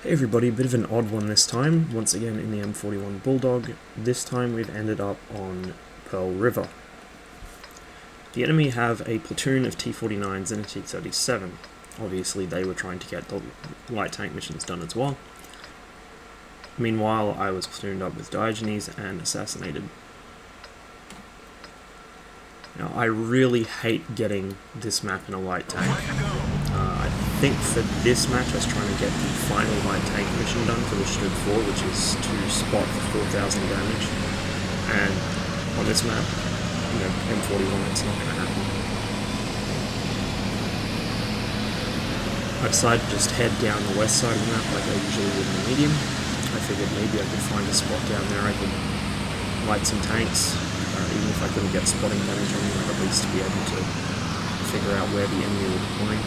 Hey everybody, a bit of an odd one this time, once again in the M41 Bulldog. This time we've ended up on Pearl River. The enemy have a platoon of T-49s and a T-37. Obviously they were trying to get the light tank missions done as well. Meanwhile, I was platooned up with Diogenes and assassinated. Now, I really hate getting this map in a light tank. I think for this match I was trying to get the final light tank mission done for the Stood 4, which is to spot for 4,000 damage. And on this map, M41, it's not going to happen. I decided to just head down the west side of the map like I usually would in the medium. I figured maybe I could find a spot down there I could light some tanks. Even if I couldn't get spotting damage on them, I'd at least be able to figure out where the enemy were deploying.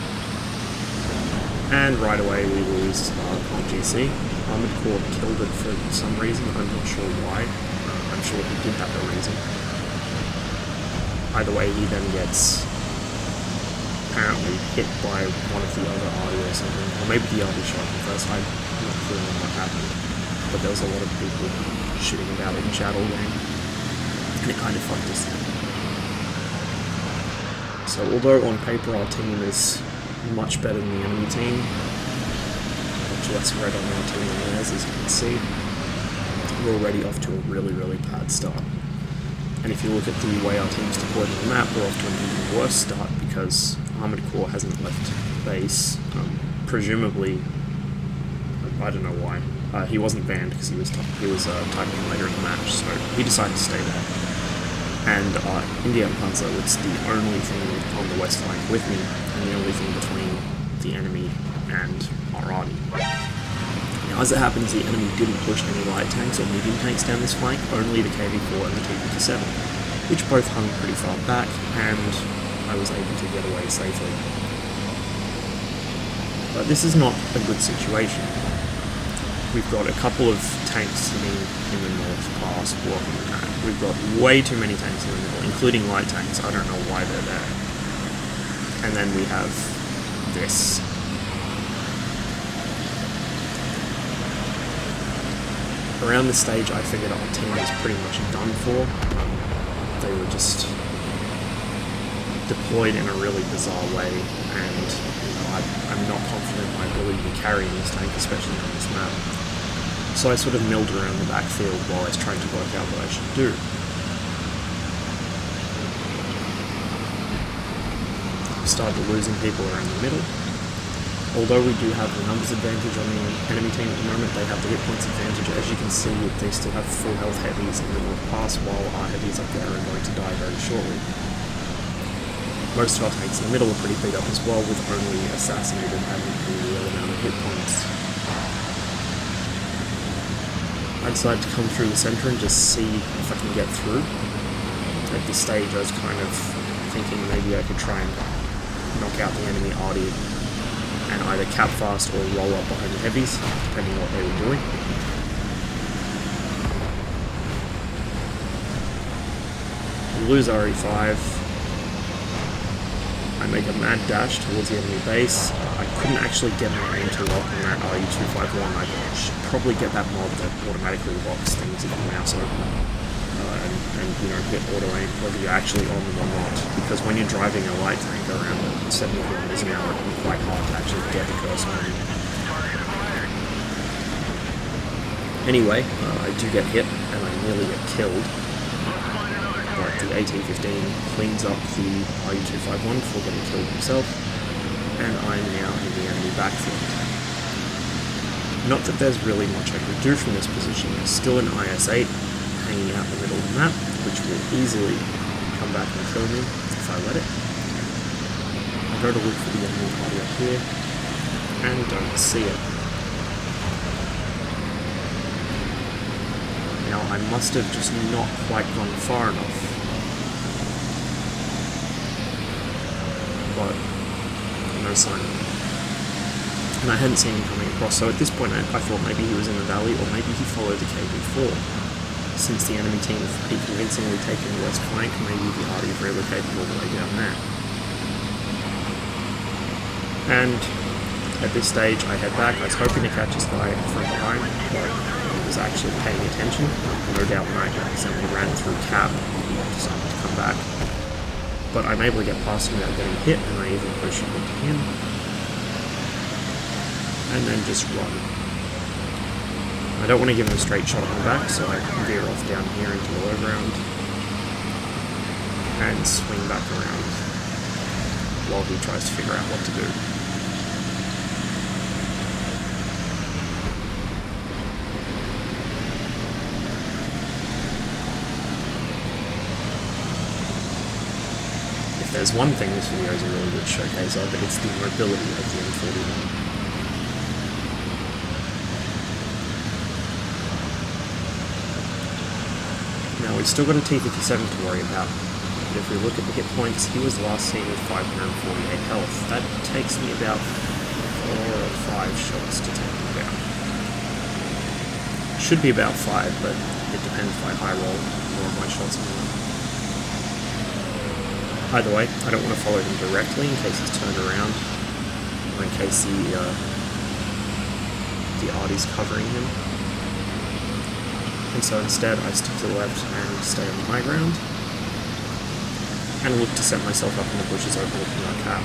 And right away we lose on GC. Armored Corps killed it for some reason, I'm not sure why. I'm sure he did have a reason. Either way, he then gets apparently hit by one of the other RD or something, or maybe the RD shot him first. I'm not clear on what happened, but there was a lot of people shooting about it in chat all game, and it kind of fucked us up. So although on paper our team is much better than the enemy team, much less red on our team than theirs, as you can see, we're already off to a really bad start. And if you look at the way our team's deployed on the map, we're off to an even worse start because Armored Corps hasn't left base. Presumably, I don't know why. He wasn't banned because he was typing later in the match, so he decided to stay there. And Indian Panzer was the only thing on the west flank with me, and the only thing between the enemy and our army. Now, as it happens, the enemy didn't push any light tanks or medium tanks down this flank, only the KV-4 and the T-57, which both hung pretty far back, and I was able to get away safely. But this is not a good situation. We've got a couple of tanks sitting in the north pass blocking the map. We've got way too many tanks in the middle, including light tanks. I don't know why they're there. And then we have this. Around this stage, I figured our team was pretty much done for. They were just deployed in a really bizarre way, and I'm not confident in my ability to carry this tank, especially on this map. So I sort of milled around the backfield while I was trying to work out what I should do. We started losing people around the middle. Although we do have the numbers advantage on the enemy team at the moment, they have the hit points advantage. As you can see, they still have full health heavies in the north pass, while our heavies up there are going to die very shortly. Most of our tanks in the middle are pretty beat up as well, with only assassinated having a real amount of hit points. I decided to come through the centre and just see if I can get through. At this stage I was kind of thinking maybe I could try and knock out the enemy RD and either cap fast or roll up behind the heavies, depending on what they were doing. We lose RE5. I make a mad dash towards the enemy base. I couldn't actually get my aim to lock on that RE251. I should probably get that mod that automatically locks things if the mouse open and hit auto aim whether you're actually on them or not. Because when you're driving a light tank around at 70 kilometers an hour, it can be quite hard to actually get the cursor on you. Anyway, I do get hit and I nearly get killed. But the AT-15 cleans up the RU-251 before getting killed himself, and I'm now in the enemy backfield. Not that there's really much I can do from this position. There's still an IS-8 hanging out in the middle of the map, which will easily come back and kill me if I let it. I go to look for the enemy body up here, and don't see it. Now, I must have just not quite gone far enough. But no sign of him. And I hadn't seen him coming across, so at this point I thought maybe he was in the valley, or maybe he followed the KV-4. Since the enemy team have pretty convincingly taken the west flank, maybe the RD have relocated all the way down there. And At this stage, I head back. I was hoping to catch this guy from behind, but I was actually paying attention. No doubt when I accidentally ran through cap, he decided to come back. But I'm able to get past him without getting hit, and I even push into him. And then just run. I don't want to give him a straight shot on the back, so I veer off down here into the low ground and swing back around while he tries to figure out what to do. If there's one thing this video is a really good showcase of, it's the mobility of the M41. Now, we've still got a T-57 to worry about, but if we look at the hit points, he was last seen with 548 health. That takes me about 4 or 5 shots to take him down. Should be about 5, but it depends if I high roll more of my shots on him. Either way, I don't want to follow him directly in case he's turned around, or in case the Artie's covering him. And so instead I stick to the left and stay on the high ground, and look to set myself up in the bushes overlooking our cap.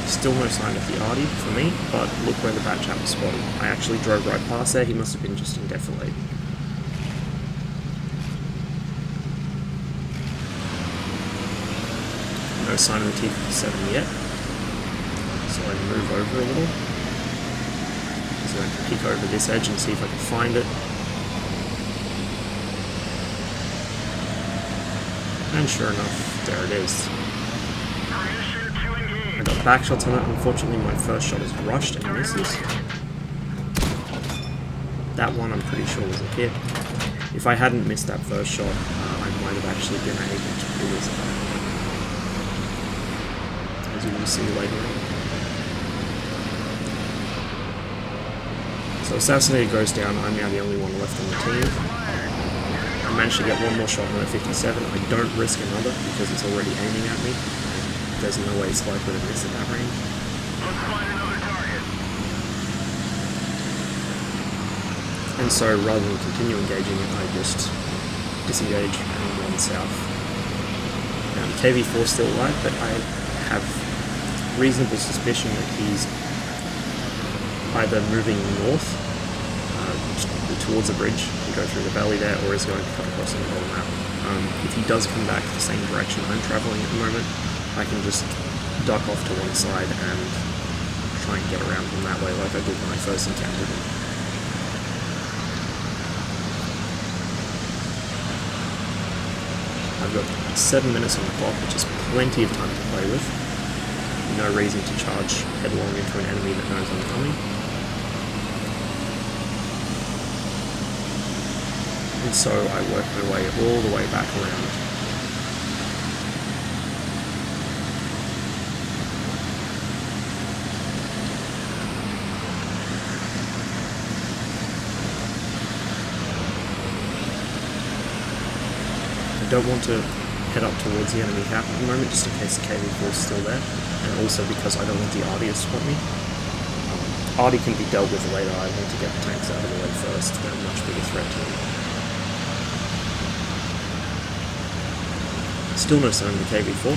Still no sign of the Artie for me, but look where the Batchat was spotted. I actually drove right past there. He must have been just in defilade. No sign of the T-57 yet, so I move over a little. So I can peek over this edge and see if I can find it. And sure enough, there it is. I got back shots on it. Unfortunately, my first shot is rushed and misses. That one I'm pretty sure was a hit. If I hadn't missed that first shot, I might have actually been able to pull this out. As you will see later on. So Assassinated goes down, I'm now the only one left on the team. I managed to get one more shot on the 57. I don't risk another because it's already aiming at me. There's no way it's likely to miss at that range. Let's find another target. And so rather than continue engaging it, I just disengage and run south. Now the KV-4's still alive, but I have reasonable suspicion that he's either moving north towards the bridge and go through the valley there, or is going to cut across the middle of the map. If he does come back the same direction I'm travelling at the moment, I can just duck off to one side and try and get around him that way like I did when I first encountered him. I've got 7 minutes on the clock, which is plenty of time to play with. No reason to charge headlong into an enemy that knows I'm coming. And so I work my way all the way back around. I don't want to head up towards the enemy cap at the moment, just in case the KV-4 is still there, and also because I don't want the Artie to spot me. Artie can be dealt with later. I need to get the tanks out of the way first. They're a much bigger threat to me. Still no sign of the KV-4.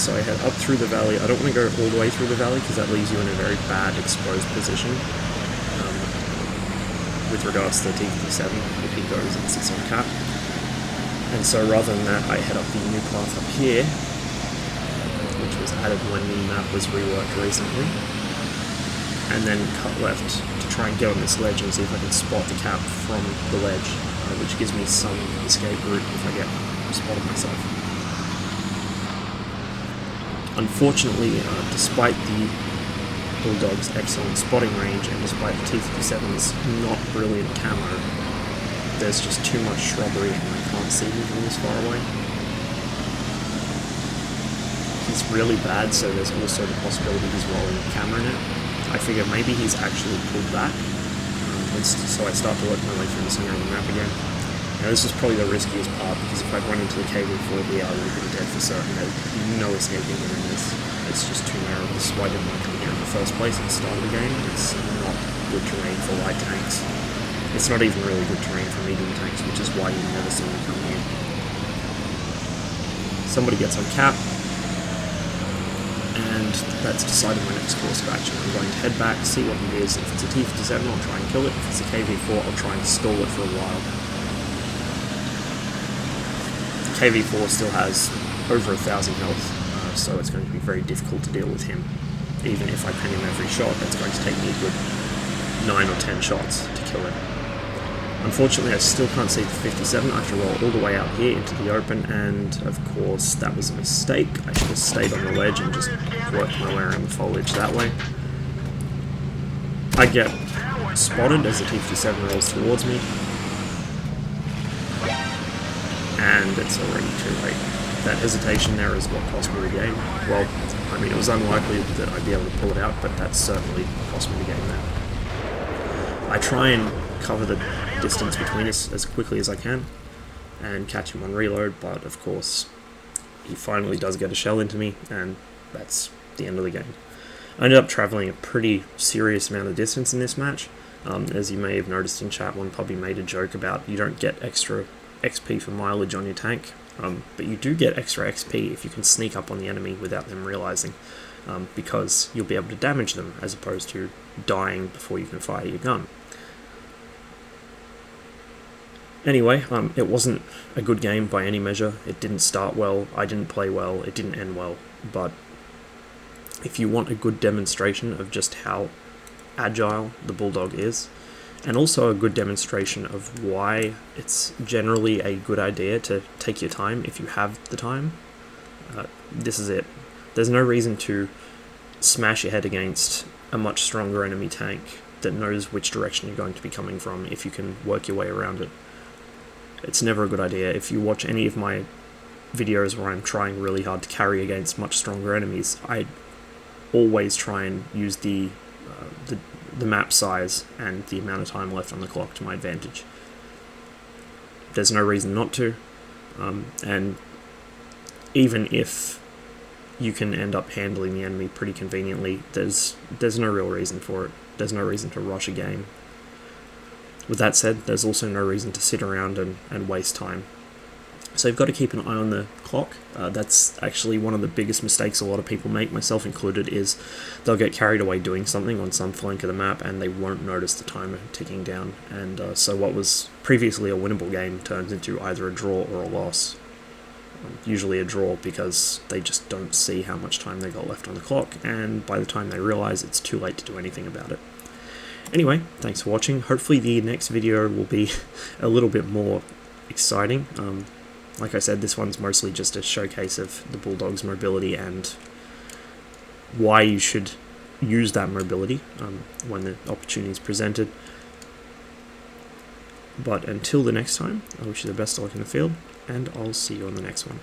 So I head up through the valley. I don't want to go all the way through the valley because that leaves you in a very bad exposed position with regards to the T-57 if he goes and sits on cap. And so rather than that, I head up the new path up here, which was added when the map was reworked recently, and then cut left to try and get on this ledge and see if I can spot the cap from the ledge, which gives me some escape route if I get spotted myself. Unfortunately, despite the Bulldog's excellent spotting range and despite the T-57's not brilliant camo, there's just too much shrubbery and I can't see him from this far away. He's really bad, so there's also the possibility he's rolling the camera in it. I figure maybe he's actually pulled back, so I start to work my way through the center of the map again, Now this was probably the riskiest part, because if I'd run into the KV-4 here, I would have been dead for certain. There'd be no escaping in this. It's just too narrow. This is why I didn't want to come here in the first place at the start of the game. It's not good terrain for light tanks. It's not even really good terrain for medium tanks, which is why you never see me come here. Somebody gets on cap, and that's decided my next course of action. I'm going to head back, see what it is. If it's a T-57, I'll try and kill it. If it's a KV-4, I'll try and stall it for a while. KV-4 still has over 1,000 health, so it's going to be very difficult to deal with him. Even if I pin him every shot, that's going to take me a good 9 or 10 shots to kill him. Unfortunately, I still can't see the 57. I have to roll all the way out here into the open, and of course that was a mistake. I should have stayed on the ledge and just worked my way around the foliage that way. I get spotted as the T-57 rolls towards me, and it's already too late. That hesitation there is what cost me the game. Well, I mean, it was unlikely that I'd be able to pull it out, but that certainly cost me the game there. I try and cover the distance between us as quickly as I can and catch him on reload, but of course he finally does get a shell into me, and that's the end of the game. I ended up travelling a pretty serious amount of distance in this match. As you may have noticed in chat, one probably made a joke about you don't get extra XP for mileage on your tank, but you do get extra XP if you can sneak up on the enemy without them realising, because you'll be able to damage them as opposed to dying before you can fire your gun. Anyway, it wasn't a good game by any measure. It didn't start well, I didn't play well, it didn't end well, but if you want a good demonstration of just how agile the Bulldog is, and also a good demonstration of why it's generally a good idea to take your time if you have the time, this is it. There's no reason to smash your head against a much stronger enemy tank that knows which direction you're going to be coming from if you can work your way around it. It's never a good idea. If you watch any of my videos where I'm trying really hard to carry against much stronger enemies, I always try and use the map size and the amount of time left on the clock to my advantage. There's no reason not to, and even if you can end up handling the enemy pretty conveniently, there's no real reason for it. There's no reason to rush a game. With that said, there's also no reason to sit around and waste time. So you've got to keep an eye on the clock. That's actually one of the biggest mistakes a lot of people make, myself included, is they'll get carried away doing something on some flank of the map and they won't notice the timer ticking down. And so what was previously a winnable game turns into either a draw or a loss. Usually a draw, because they just don't see how much time they got left on the clock, and by the time they realise, it's too late to do anything about it. Anyway, thanks for watching. Hopefully the next video will be a little bit more exciting. Like I said, this one's mostly just a showcase of the Bulldog's mobility and why you should use that mobility when the opportunity is presented. But until the next time, I wish you the best of luck in the field, and I'll see you on the next one.